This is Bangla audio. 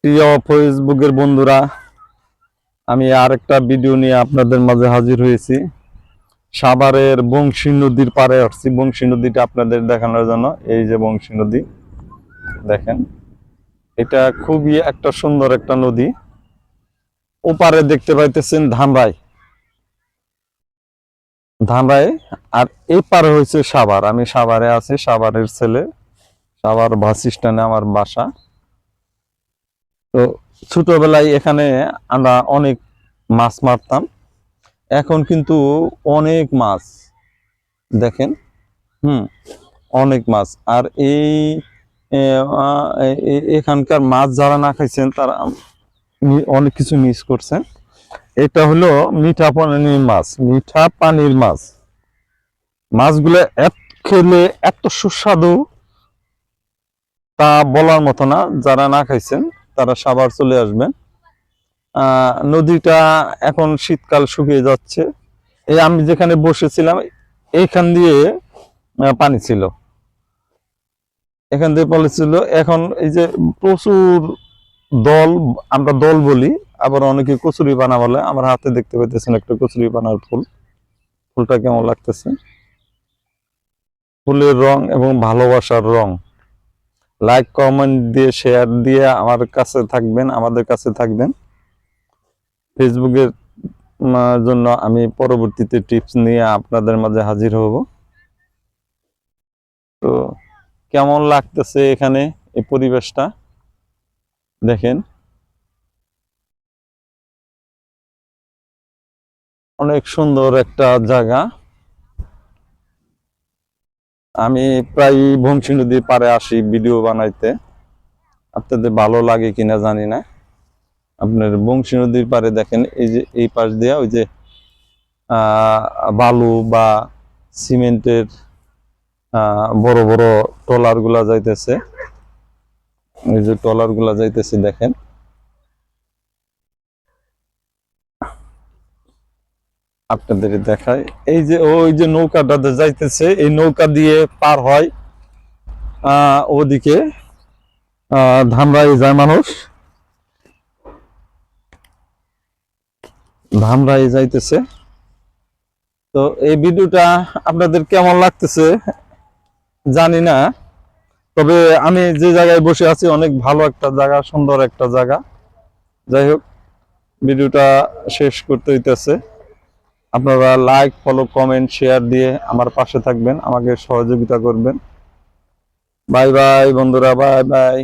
প্রিয় ফেসবুকের বন্ধুরা, আমি আরেকটা ভিডিও নিয়ে আপনাদের মাঝে হাজির হয়েছি। সাভারের বংশী নদীর পাড়ে আসছি। বংশী নদীটা আপনাদের দেখানোর জন্য। এই যে বংশী নদী দেখেন, এটা খুবই একটা সুন্দর একটা নদী। ওপারে দেখতে পাইতেছেন ধামরাই ধামরাই, আর এই পারে হয়েছে সাভার। আমি সাভারে আছি, সাভারের ছেলে। সাভার বাস স্ট্যান্ডে আমার বাসা। তো ছোটবেলায় এখানে আমরা অনেক মাছ মারতাম। এখন কিন্তু অনেক মাছ দেখেন, অনেক মাছ। আর এই এখানকার মাছ যারা না খাইছেন তারা অনেক কিছু মিস করছেন। এটা হলো মিঠা পানির মাছ, মিঠা পানির মাছ। মাছগুলো খেলে এত সুস্বাদু, তা বলার মতো না। যারা না খাইছেন তারা সাভার চলে আসবেন। নদীটা এখন শীতকাল শুকিয়ে যাচ্ছে। এই আমি যেখানে বসেছিলাম এইখান দিয়ে পানি ছিল, এখান দিয়ে পানি ছিল। এখন এই যে প্রচুর দল, আমরা দল বলি, আবার অনেকে কচুরি পানা বলে। আমার হাতে দেখতে পাইতেছেন একটা কচুরি পানার ফুল। ফুলটা কেমন লাগতেছে, ফুলের রং এবং ভালোবাসার রং। লাইক কমেন্ট দিয়ে শেয়ার দিয়ে আমার কাছে থাকবেন, আমাদের কাছে থাকবেন। ফেসবুকের জন্য আমি পরবর্তীতে টিপস নিয়ে আপনাদের মাঝে হাজির হব। তো কেমন লাগতেছে এখানে এই পরিবেশটা দেখেন, অনেক সুন্দর একটা জায়গা। আমি প্রায় বংশী নদীর পাড়ে আসি ভিডিও বানাইতে। আপনাদের ভালো লাগে কিনা জানি না। আপনার বংশী নদীর পাড়ে দেখেন, এই যে এই পাশ দিয়ে ওই যে বালু বা সিমেন্টের বড় বড় ট্রলার গুলা যাইতেছে। এই যে ট্রলার গুলা যাইতেছে দেখেন। আপনাদের দেখায়, এই যে ওই যে নৌকাটা যাইতেছে, এই নৌকা দিয়ে পার হয় ওদিকে ধামরাই যায় মানুষ, ধামরাই যাইতেছে। তো এই ভিডিওটা আপনাদের কেমন লাগতেছে জানি না, তবে আমি যে জায়গায় বসে আছি অনেক ভালো একটা জায়গা, সুন্দর একটা জায়গা। যাই হোক, ভিডিওটা শেষ করতে হইতেছে। আপনারা লাইক, ফলো, কমেন্ট, শেয়ার দিয়ে আমার পাশে থাকবেন, আমাকে সহযোগিতা করবেন। বাই বাই বন্ধুরা, বাই বাই।